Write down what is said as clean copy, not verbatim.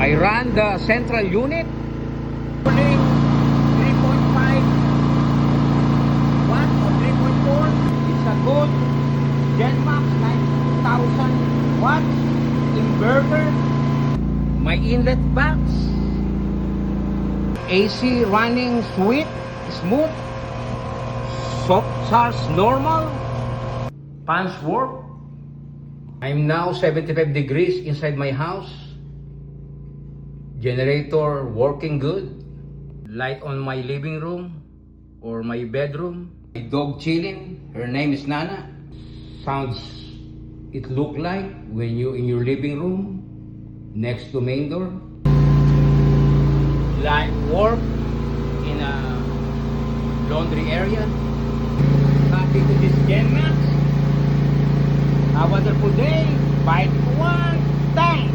I ran the central unit. Pulling 3.5 watt or 3.4. It's a good Genmax 9000 watts inverter. My inlet box. AC running smooth. Soft charge normal. Fans work. I'm now 75 degrees inside my house. Generator working good. Light on my living room or my bedroom. My dog chilling. Her name is Nana. Sounds it look like when you in your living room next to main door. Light work in a laundry area. Happy to this Genmax. A wonderful day. Bye one. Thanks.